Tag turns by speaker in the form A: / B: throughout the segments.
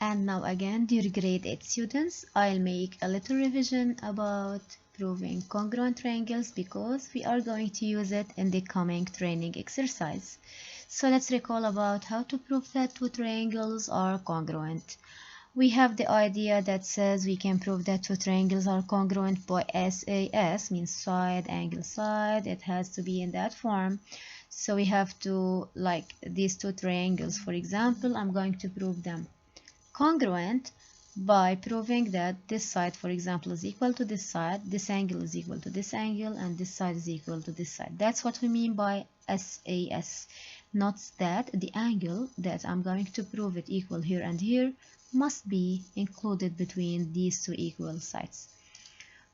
A: And now again, dear grade 8 students, I'll make a little revision about proving congruent triangles because we are going to use it in the coming training exercise. So let's recall about how to prove that two triangles are congruent. We have the idea that says we can prove that two triangles are congruent by SAS, means side, angle, side. It has to be in that form. So we have to, like these two triangles, for example, I'm going to prove them congruent by proving that this side, for example, is equal to this side, this angle is equal to this angle, and this side is equal to this side. That's what we mean by SAS. Note that the angle that I'm going to prove it equal here and here must be included between these two equal sides.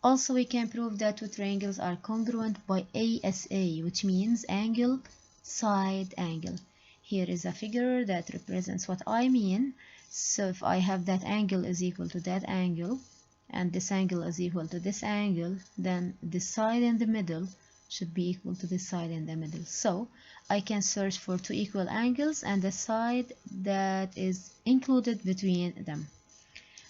A: Also, we can prove that two triangles are congruent by ASA, which means angle, side, angle. Here is a figure that represents what I mean. So if I have that angle is equal to that angle, and this angle is equal to this angle, then the side in the middle should be equal to the side in the middle. So I can search for two equal angles and the side that is included between them.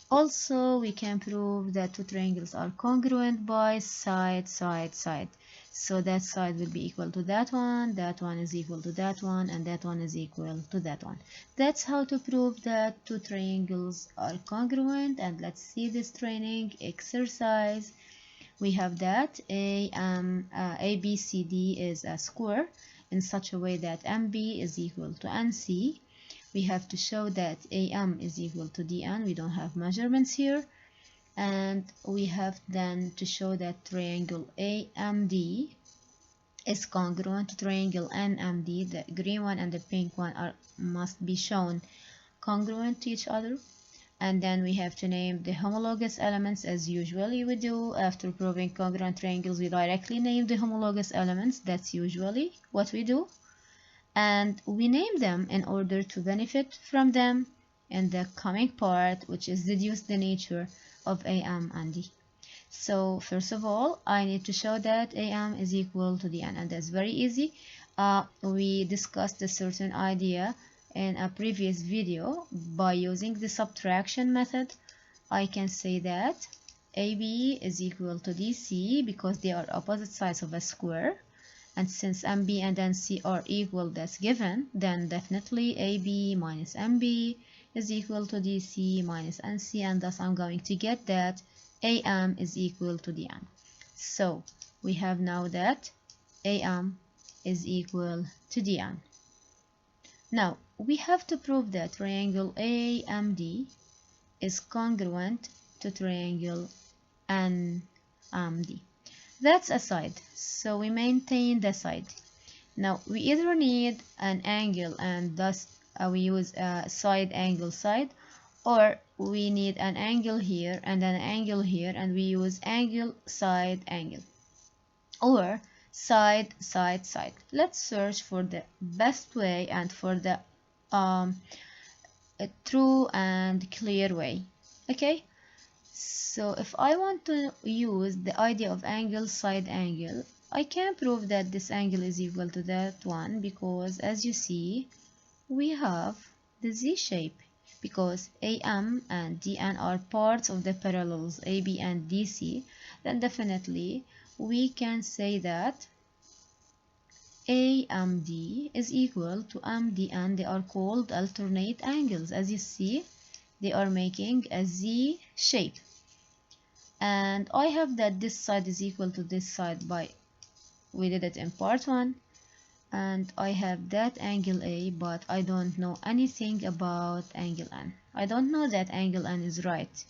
A: Also, we can prove that two triangles are congruent by side, side, side. So that side will be equal to that one is equal to that one, and that one is equal to that one. That's how to prove that two triangles are congruent. And let's see this training exercise. We have that ABCD is a square in such a way that MB is equal to NC. We have to show that AM is equal to DN. We don't have measurements here. And we have then to show that triangle AMD is congruent to triangle NMD. The green one and the pink one must be shown congruent to each other. And then we have to name the homologous elements as usually we do. After proving congruent triangles, we directly name the homologous elements. That's usually what we do. And we name them in order to benefit from them in the coming part, which is deduce the nature of AM and D. So first of all, I need to show that AM is equal to DN, and that's very easy. We discussed a certain idea in a previous video. By using the subtraction method, I can say that AB is equal to DC because they are opposite sides of a square. And since MB and NC are equal, that's given, then definitely AB minus MB is equal to DC minus NC, and thus I'm going to get that AM is equal to DN. So we have now that AM is equal to DN. Now we have to prove that triangle AMD is congruent to triangle NMD. That's a side, so we maintain the side. Now we either need an angle and thus we use a side angle side, or we need an angle here and an angle here and we use angle side angle, or side side side. Let's search for the best way and for the true and clear way. Okay, so if I want to use the idea of angle side angle, I can prove that this angle is equal to that one, because as you see we have the Z shape, because AM and DN are parts of the parallels AB and DC. Then definitely we can say that AMD is equal to MDN. They are called alternate angles. As you see, they are making a Z shape. And I have that this side is equal to this side by, we did it in part 1. And I have that angle A, but I don't know anything about angle N. I don't know that angle N is right.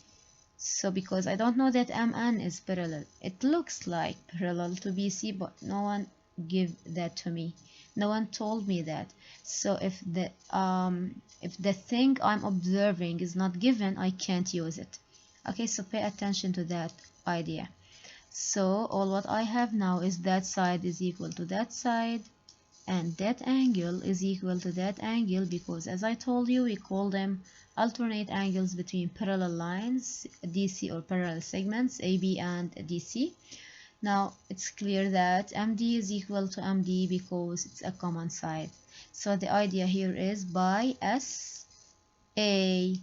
A: So because I don't know that MN is parallel, it looks like parallel to BC, but no one gave that to me. No one told me that. So if the thing I'm observing is not given, I can't use it. Okay, so pay attention to that idea. So all what I have now is that side is equal to that side, and that angle is equal to that angle, because as I told you, we call them alternate angles between parallel lines, DC, or parallel segments, AB and DC. Now it's clear that MD is equal to MD because it's a common side. So the idea here is by SA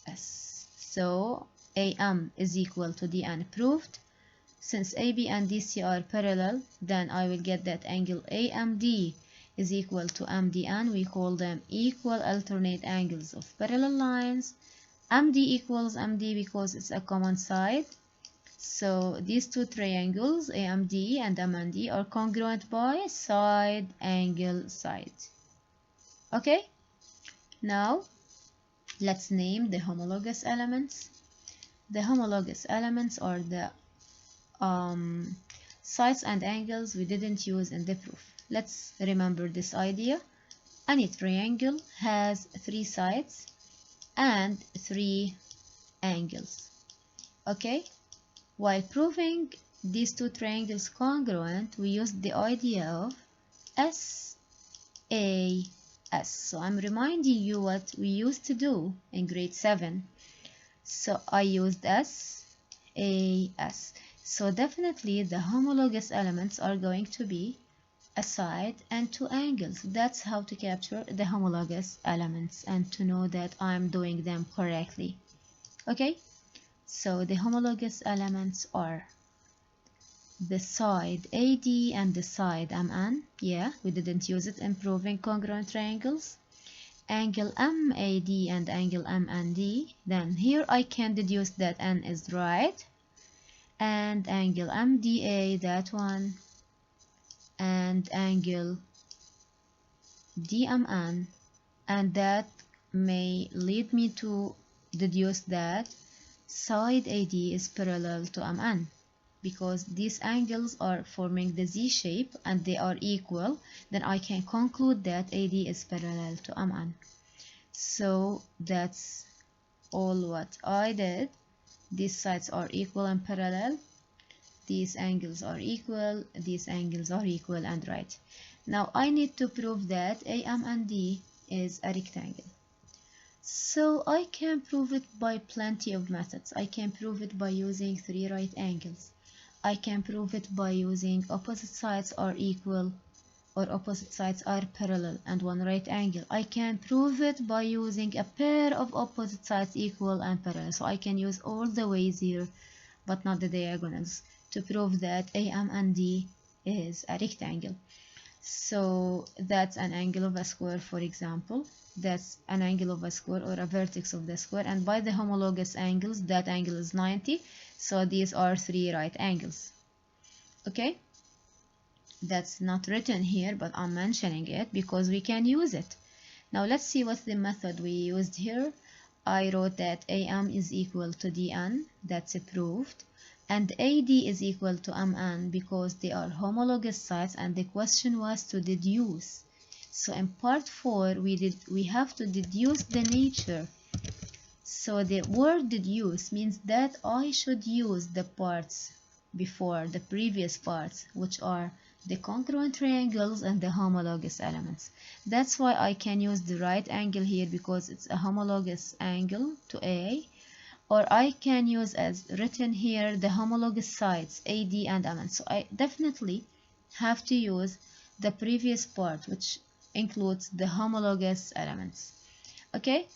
A: S. So AM is equal to DN proved. Since AB and DC are parallel, then I will get that angle AMD is equal to MDN. We call them equal alternate angles of parallel lines. MD equals MD because it's a common side. So these two triangles, AMD and MND, are congruent by side angle side. Okay? Now, let's name the homologous elements. The homologous elements are the sides and angles we didn't use in the proof. Let's remember this idea. Any triangle has 3 sides and 3 angles. Okay? While proving these two triangles congruent, we used the idea of SAS. So I'm reminding you what we used to do in grade 7. So I used SAS. So definitely the homologous elements are going to be a side and 2 angles. That's how to capture the homologous elements and to know that I'm doing them correctly. Okay? So the homologous elements are the side AD and the side MN. Yeah, we didn't use it in proving congruent triangles. Angle MAD and angle MND. Then here I can deduce that N is right. And angle MDA, that one. And angle DMN. And that may lead me to deduce that side AD is parallel to MN, because these angles are forming the Z shape and they are equal. Then I can conclude that AD is parallel to MN. So that's all what I did. These sides are equal and parallel. These angles are equal. These angles are equal and right. Now I need to prove that AM and D is a rectangle. So I can prove it by plenty of methods. I can prove it by using 3 right angles. I can prove it by using opposite sides are equal or opposite sides are parallel and 1 right angle. I can prove it by using a pair of opposite sides equal and parallel. So I can use all the ways here, but not the diagonals, to prove that AM and D is a rectangle. So that's an angle of a square, for example. That's an angle of a square or a vertex of the square, and by the homologous angles that angle is 90. So these are 3 right angles. Okay, that's not written here, but I'm mentioning it because we can use it. Now let's see what's the method we used here. I wrote that AM is equal to DN, that's proved, and AD is equal to MN because they are homologous sides, and the question was to deduce. So in part 4 we have to deduce the nature. So the word deduce means that I should use the parts before the previous parts, which are the congruent triangles and the homologous elements. That's why I can use the right angle here because it's a homologous angle to A, or I can use as written here the homologous sides AD and MN. So I definitely have to use the previous part, which includes the homologous elements. Okay,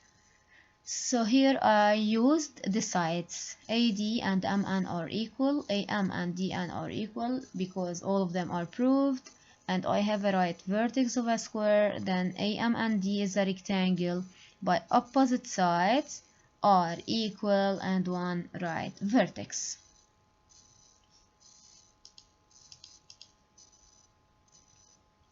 A: so here I used the sides AD and MN are equal, AM and DN are equal because all of them are proved, and I have a right vertex of a square. Then AM and D is a rectangle by opposite sides are equal and 1 right vertex.